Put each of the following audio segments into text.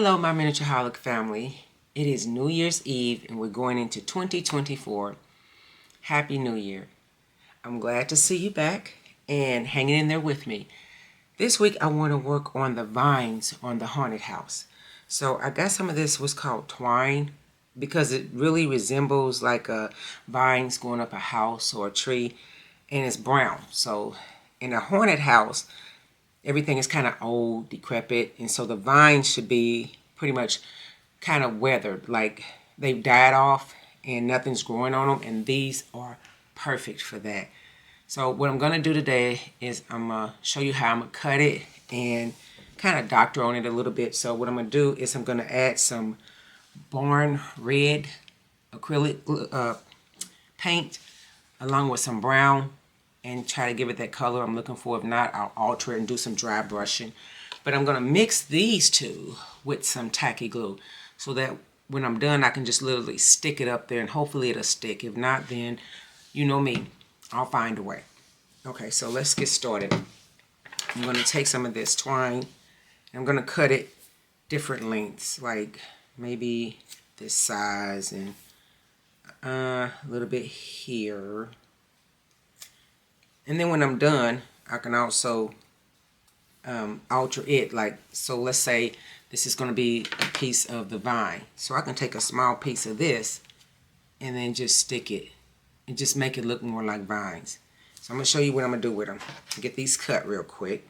Hello, my miniatureholic family. It is New Year's Eve and we're going into 2024. Happy New Year. I'm glad to see you back and hanging in there with me. This week I want to work on the vines on the haunted house. So I got some of this, what's called twine, because it really resembles like vines going up a house or a tree, and it's brown. So in a haunted house, everything is kind of old, decrepit, and so the vines should be pretty much kind of weathered, like they've died off and nothing's growing on them, and these are perfect for that. So what I'm going to do today is I'm going to show you how I'm going to cut it and kind of doctor on it a little bit. So what I'm going to do is I'm going to add some barn red acrylic paint along with some brown and try to give it that color I'm looking for. If not, I'll alter it and do some dry brushing. But I'm going to mix these two with some tacky glue so that when I'm done, I can just literally stick it up there and hopefully it'll stick. If not, then you know me, I'll find a way. Okay, so let's get started. I'm going to take some of this twine and I'm going to cut it different lengths, like maybe this size and a little bit here. And then when I'm done, I can also alter it. Like, so let's say this is going to be a piece of the vine. So I can take a small piece of this and then just stick it and just make it look more like vines. So I'm going to show you what I'm going to do with them. Get these cut real quick.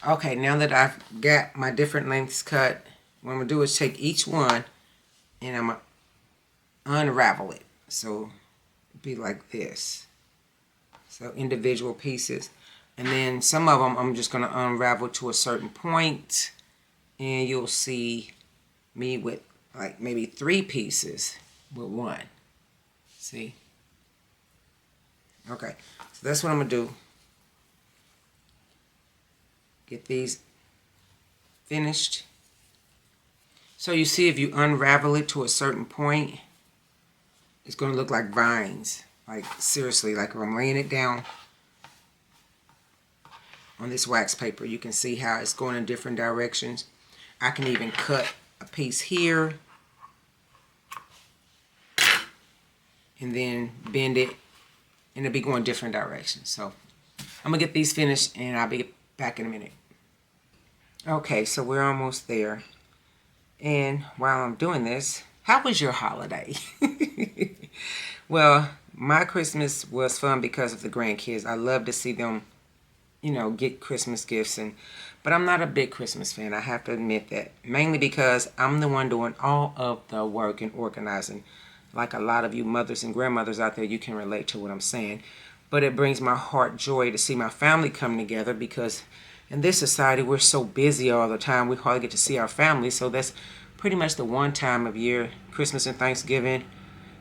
Okay, now that I've got my different lengths cut, what I'm going to do is take each one and I'm going to unravel it. So it'd be like this. So individual pieces. And then some of them I'm just going to unravel to a certain point, and you'll see me with like maybe 3 pieces with one. See? Okay, so that's what I'm going to do. Get these finished. So you see, if you unravel it to a certain point, it's going to look like vines. Like seriously, like if I'm laying it down on this wax paper, you can see how it's going in different directions. I can even cut a piece here and then bend it, and it'll be going different directions. So I'm going to get these finished and I'll be back in a minute. Okay, so we're almost there. And while I'm doing this, how was your holiday? Well, my Christmas was fun because of the grandkids. I love to see them, you know, get Christmas gifts. But I'm not a big Christmas fan. I have to admit that. Mainly because I'm the one doing all of the work and organizing. Like a lot of you mothers and grandmothers out there, you can relate to what I'm saying. But it brings my heart joy to see my family come together, because in this society, we're so busy all the time, we hardly get to see our family. So that's pretty much the one time of year, Christmas and Thanksgiving,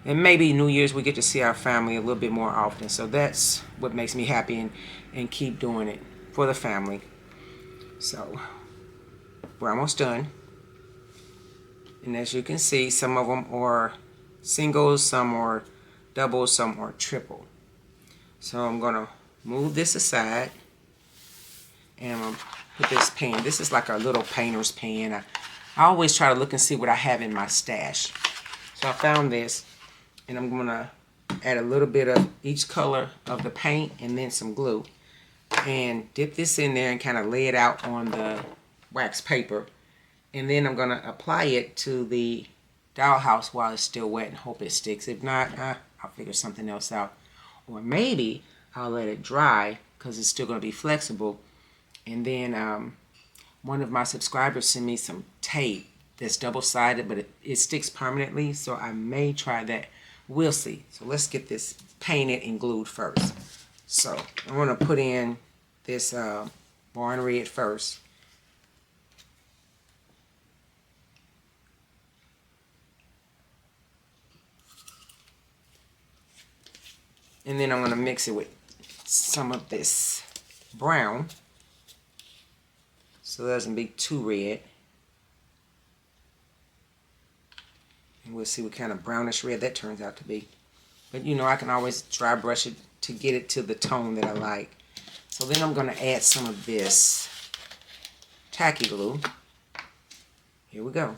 and maybe New Year's, we get to see our family a little bit more often. So that's what makes me happy and keep doing it for the family. So we're almost done. And as you can see, some of them are singles, some are doubles, some are triple. So I'm going to move this aside. And I'm going to put this pen. This is like a little painter's pen. I always try to look and see what I have in my stash. So I found this. And I'm going to add a little bit of each color of the paint and then some glue. And dip this in there and kind of lay it out on the wax paper. And then I'm going to apply it to the dollhouse while it's still wet and hope it sticks. If not, I'll figure something else out. Or maybe I'll let it dry because it's still going to be flexible. And then one of my subscribers sent me some tape that's double-sided, but it sticks permanently, so I may try that. We'll see. So let's get this painted and glued first. So I'm going to put in this barn red first. And then I'm going to mix it with some of this brown, so it doesn't be too red. And we'll see what kind of brownish red that turns out to be. But you know, I can always dry brush it to get it to the tone that I like. So then I'm going to add some of this tacky glue. Here we go.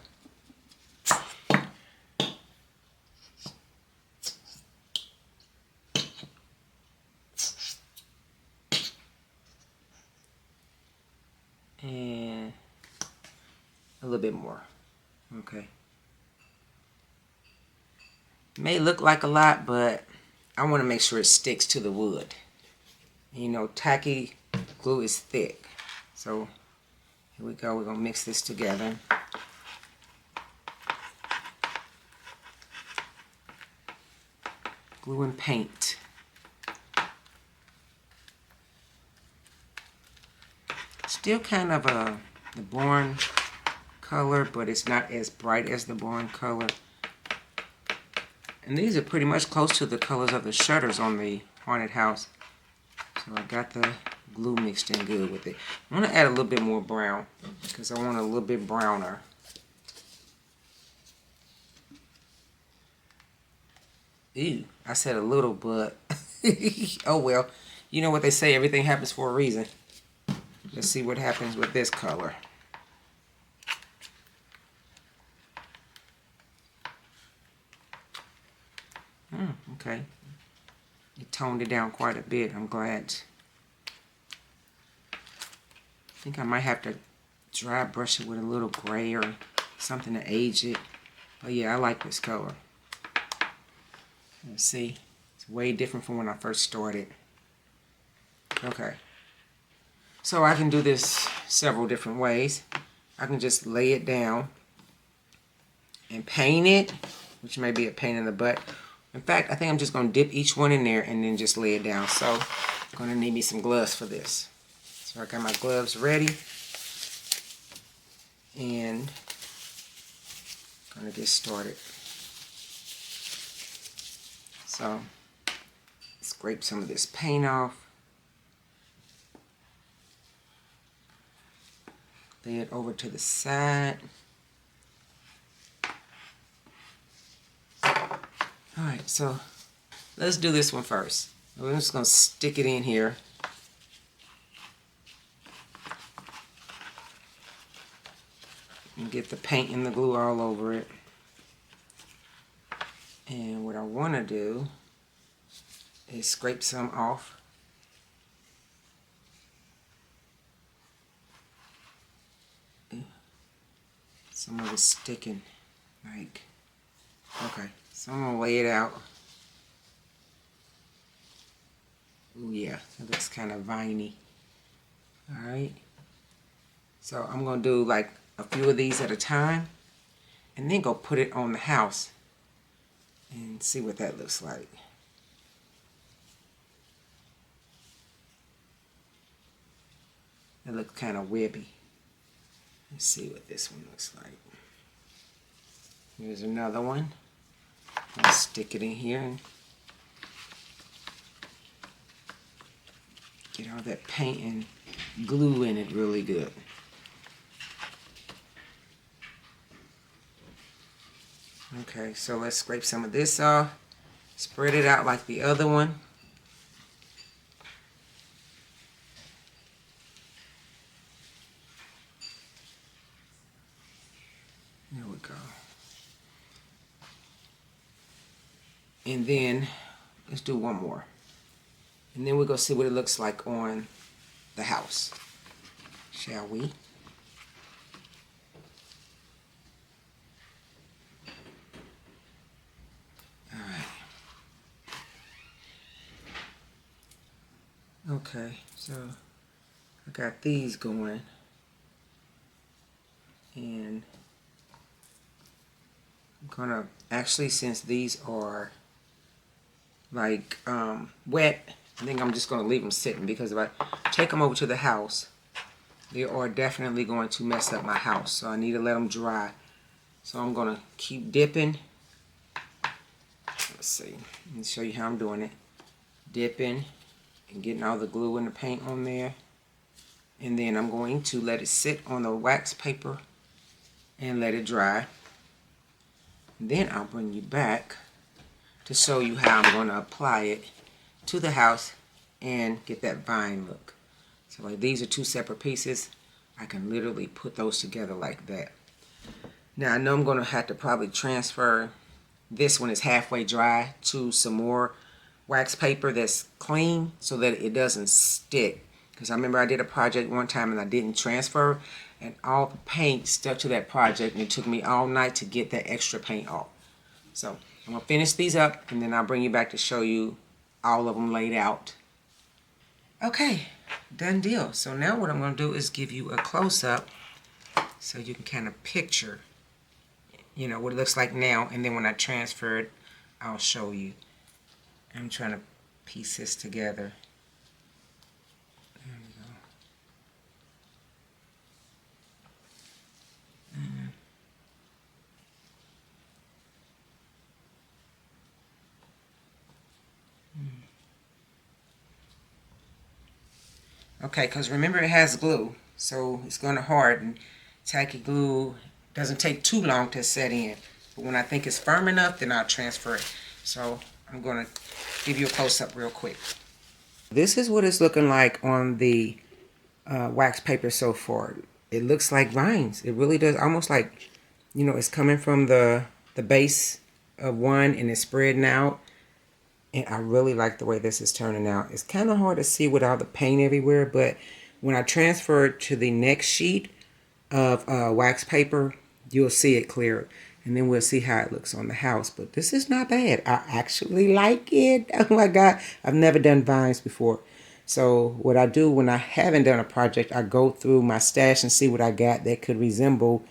And a little bit more. Okay. May look like a lot, but I want to make sure it sticks to the wood. You know, tacky glue is thick. So here we go. We're going to mix this together. Glue and paint. Still kind of the barn color, but it's not as bright as the barn color. And these are pretty much close to the colors of the shutters on the haunted house. So I got the glue mixed in good with it. I want to add a little bit more brown because I want it a little bit browner. Ew, I said a little, but oh well. You know what they say, everything happens for a reason. Let's see what happens with this color. Okay. It toned it down quite a bit. I'm glad. I think I might have to dry brush it with a little gray or something to age it. But yeah, I like this color. Let's see. It's way different from when I first started. Okay. So I can do this several different ways. I can just lay it down and paint it, which may be a pain in the butt. In fact, I think I'm just going to dip each one in there and then just lay it down. So I'm going to need me some gloves for this. So I got my gloves ready. And I'm going to get started. So scrape some of this paint off. Lay it over to the side. Alright, so let's do this one first. We're just going to stick it in here. And get the paint and the glue all over it. And what I want to do is scrape some off. Some of it's sticking. Like, okay. So I'm going to lay it out. Ooh, yeah, it looks kind of viney. Alright. So I'm going to do like a few of these at a time. And then go put it on the house. And see what that looks like. It looks kind of webby. Let's see what this one looks like. Here's another one. I'll stick it in here and get all that paint and glue in it really good. Okay, so let's scrape some of this off. Spread it out like the other one. There we go. And then let's do one more. And then we'll go see what it looks like on the house. Shall we? Okay, so I got these going, and I'm gonna actually, since these are like wet, I think I'm just gonna leave them sitting, because if I take them over to the house, they are definitely going to mess up my house. So I need to let them dry. So I'm gonna keep dipping. Let's see. Let me show you how I'm doing it. Dipping and getting all the glue and the paint on there. And then I'm going to let it sit on the wax paper and let it dry. Then I'll bring you back to show you how I'm going to apply it to the house and get that vine look. So like these are two separate pieces. I can literally put those together like that. Now I know I'm going to have to probably transfer this one is halfway dry to some more wax paper that's clean so that it doesn't stick. Because I remember I did a project one time and I didn't transfer, and all the paint stuck to that project, and it took me all night to get that extra paint off. So I'm going to finish these up, and then I'll bring you back to show you all of them laid out. Okay, done deal. So now what I'm going to do is give you a close-up so you can kind of picture, you know, what it looks like now, and then when I transfer it, I'll show you. I'm trying to piece this together. There we go. Okay, because remember it has glue, so it's going to harden. Tacky glue doesn't take too long to set in, but when I think it's firm enough, then I'll transfer it. So I'm going to give you a close-up real quick. This is what it's looking like on the wax paper so far. It looks like vines. It really does, almost like, you know, it's coming from the base of one and it's spreading out. And I really like the way this is turning out. It's kind of hard to see with all the paint everywhere, but when I transfer it to the next sheet of wax paper, you'll see it clear. And then we'll see how it looks on the house. But this is not bad. I actually like it. Oh my God. I've never done vines before. So what I do when I haven't done a project, I go through my stash and see what I got that could resemble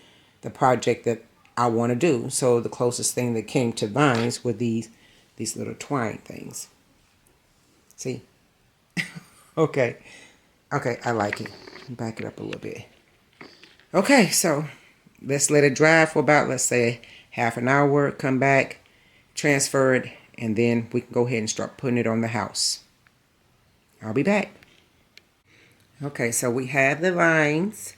the project that I want to do. So the closest thing that came to vines were these little twine things. See? Okay. Okay, I like it. Back it up a little bit. Okay, so let's let it dry for about, let's say, half an hour. Come back, transfer it, and then we can go ahead and start putting it on the house. I'll be back. Okay, so we have the vines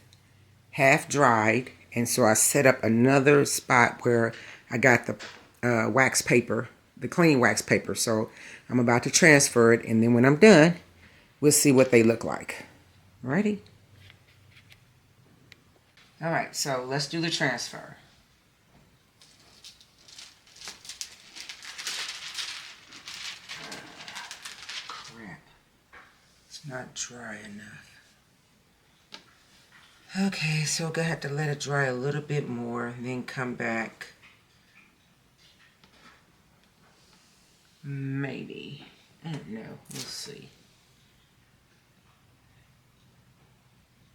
half dried, and so I set up another spot where I got the wax paper, the clean wax paper. So I'm about to transfer it, and then when I'm done, we'll see what they look like. Alrighty. Alright, so let's do the transfer. Crap. It's not dry enough. Okay, so we're going to have to let it dry a little bit more, and then come back. Maybe. I don't know. We'll see.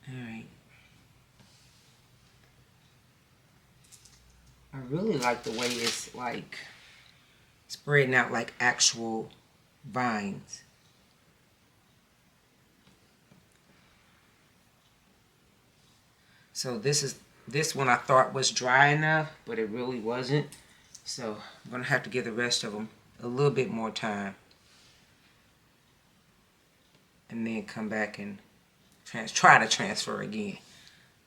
Alright. I really like the way it's like spreading out like actual vines. So this one I thought was dry enough, but it really wasn't. So I'm going to have to give the rest of them a little bit more time. And then come back and try to transfer again.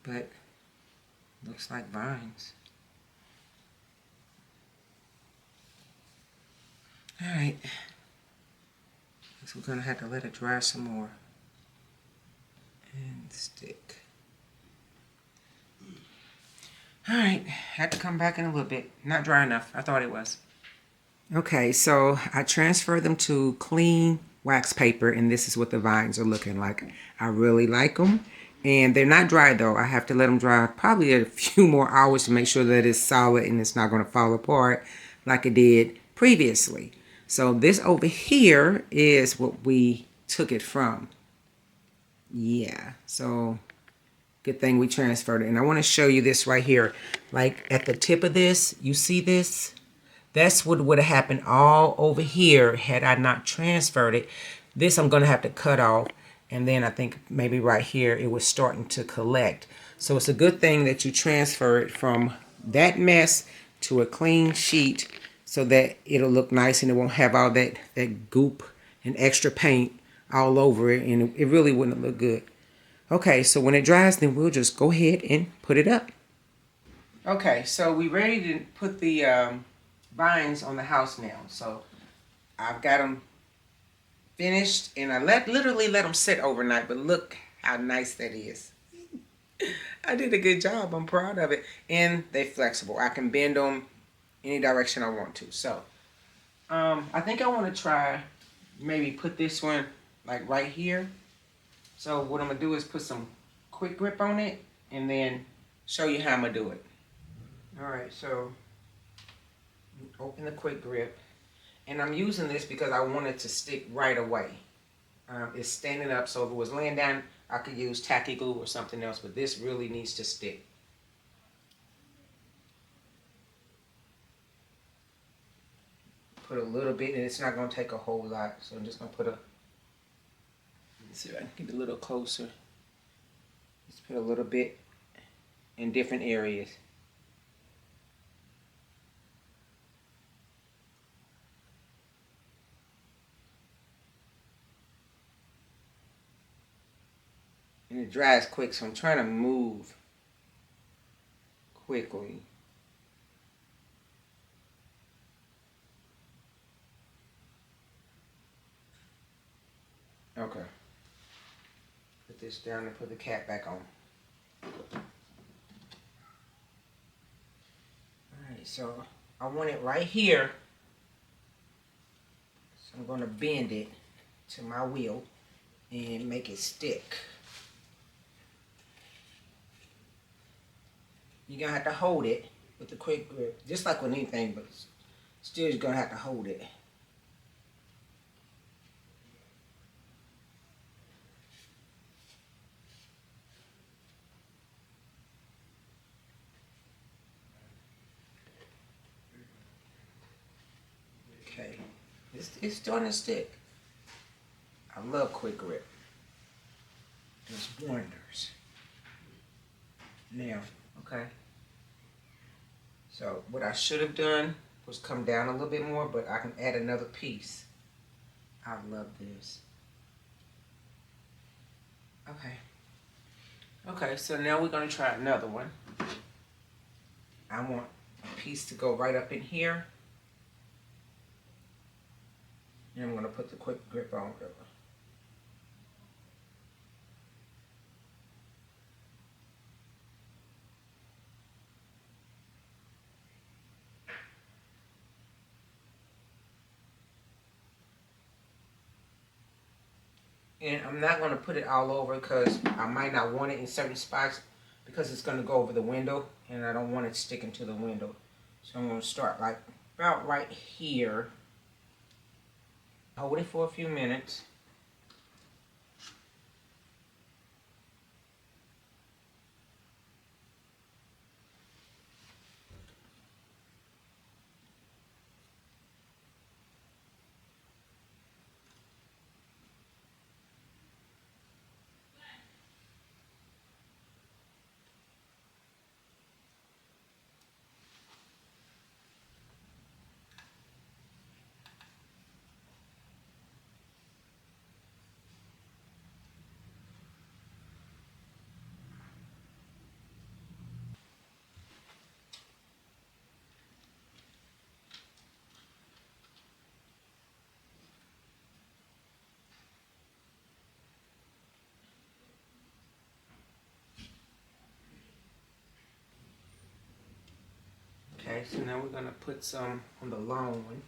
But looks like vines. Alright. So we're going to have to let it dry some more. And stick. Alright, had to come back in a little bit. Not dry enough. I thought it was. Okay, so I transferred them to clean wax paper, and this is what the vines are looking like. I really like them. And they're not dry though. I have to let them dry probably a few more hours to make sure that it's solid and it's not going to fall apart like it did previously. So this over here is what we took it from. Yeah, so good thing we transferred it. And I want to show you this right here. Like at the tip of this, you see this? That's what would have happened all over here had I not transferred it. This I'm going to have to cut off. And then I think maybe right here it was starting to collect. So it's a good thing that you transfer it from that mess to a clean sheet so that it'll look nice and it won't have all that goop and extra paint all over it, and it really wouldn't look good. Okay, so when it dries, then we'll just go ahead and put it up. Okay, so we ready to put the vines on the house now. So I've got them finished, and I literally let them sit overnight. But look how nice that is. I did a good job. I'm proud of it, and they're flexible. I can bend them any direction I want to. So I think I want to try maybe put this one like right here. So what I'm gonna do is put some quick grip on it, and then show you how I'm gonna do it. All right, so open the quick grip, and I'm using this because I want it to stick right away. It's standing up, so if it was laying down, I could use tacky glue or something else, but this really needs to stick. Put a little bit, and it's not going to take a whole lot, so I'm just going to put let's see if I can get a little closer. Let's put a little bit in different areas. And it dries quick, so I'm trying to move quickly. Okay. Put this down and put the cap back on. Alright, so I want it right here. So I'm going to bend it to my wheel and make it stick. You're going to have to hold it with the quick grip, just like with anything, but still you're going to have to hold it. Okay, it's starting to stick. I love quick grip. It does wonders. Now, okay. So what I should have done was come down a little bit more, but I can add another piece. I love this. Okay. Okay, so now we're going to try another one. I want a piece to go right up in here. And I'm going to put the quick grip on it. And I'm not going to put it all over because I might not want it in certain spots because it's going to go over the window and I don't want it sticking to the window. So I'm going to start like about right here. Hold it for a few minutes. Okay, so now we're going to put some on the long one.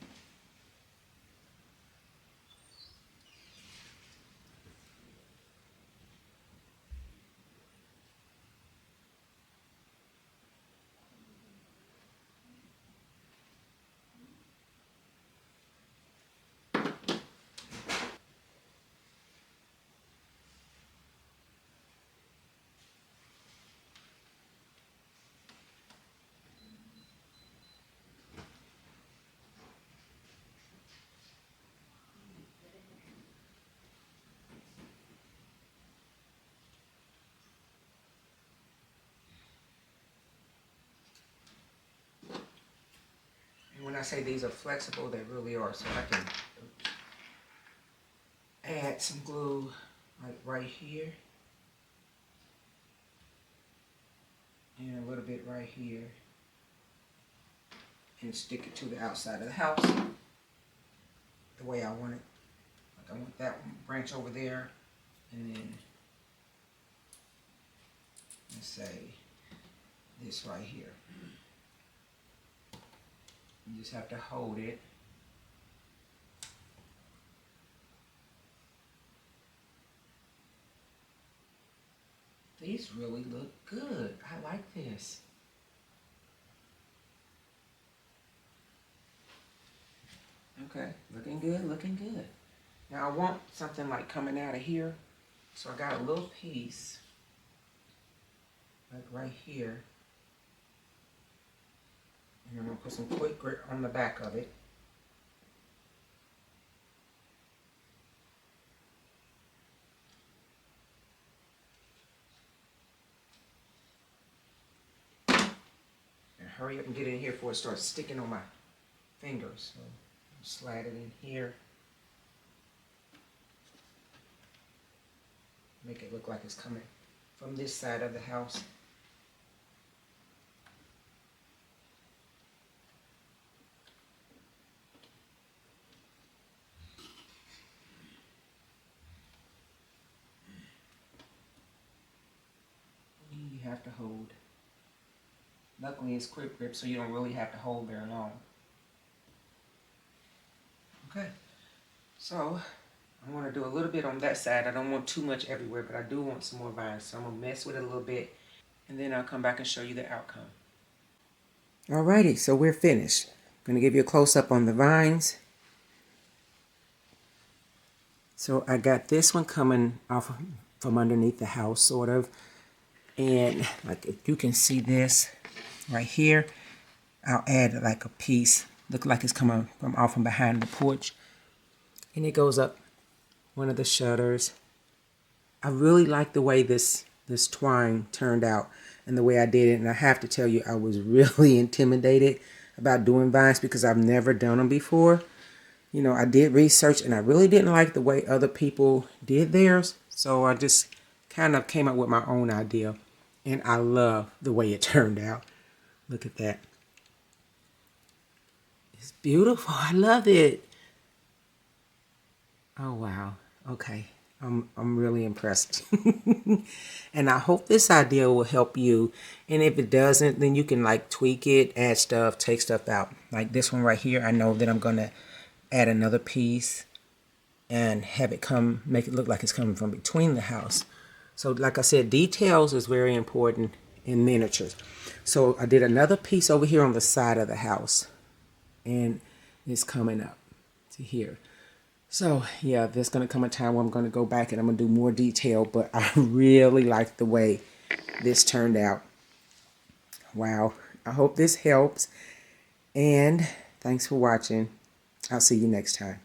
And when I say these are flexible, they really are. So I can add some glue like right here. And a little bit right here. and stick it to the outside of the house the way I want it. Like I want that branch over there, and then let's say this right here. You just have to hold it. These really look good. I like this. Okay, looking good, looking good. Now I want something like coming out of here. So I got a little piece, like right here. And I'm gonna put some quick grit on the back of it. And hurry up and get it in here before it starts sticking on my fingers. So slide it in here. Make it look like it's coming from this side of the house. You have to hold. Luckily it's quick grip, so you don't really have to hold very long. Okay, so I want to do a little bit on that side. I don't want too much everywhere, but I do want some more vines. So I'm going to mess with it a little bit, and then I'll come back and show you the outcome. Alrighty, so we're finished. I'm going to give you a close-up on the vines. So I got this one coming off from underneath the house, sort of. And like if you can see this right here, I'll add like a piece. Look like it's coming from off from behind the porch. And it goes up one of the shutters. I really like the way this twine turned out and the way I did it. And I have to tell you, I was really intimidated about doing vines because I've never done them before. You know, I did research and I really didn't like the way other people did theirs. So I just kind of came up with my own idea. And I love the way it turned out. Look at that. It's beautiful. I love it. Oh, wow. Okay. I'm really impressed. And I hope this idea will help you. And if it doesn't, then you can like tweak it, add stuff, take stuff out. Like this one right here, I know that I'm going to add another piece and have it make it look like it's coming from between the house. So like I said, details is very important in miniatures. So I did another piece over here on the side of the house. And it's coming up to here. So yeah, there's going to come a time where I'm going to go back and I'm going to do more detail. But I really like the way this turned out. Wow. I hope this helps. And thanks for watching. I'll see you next time.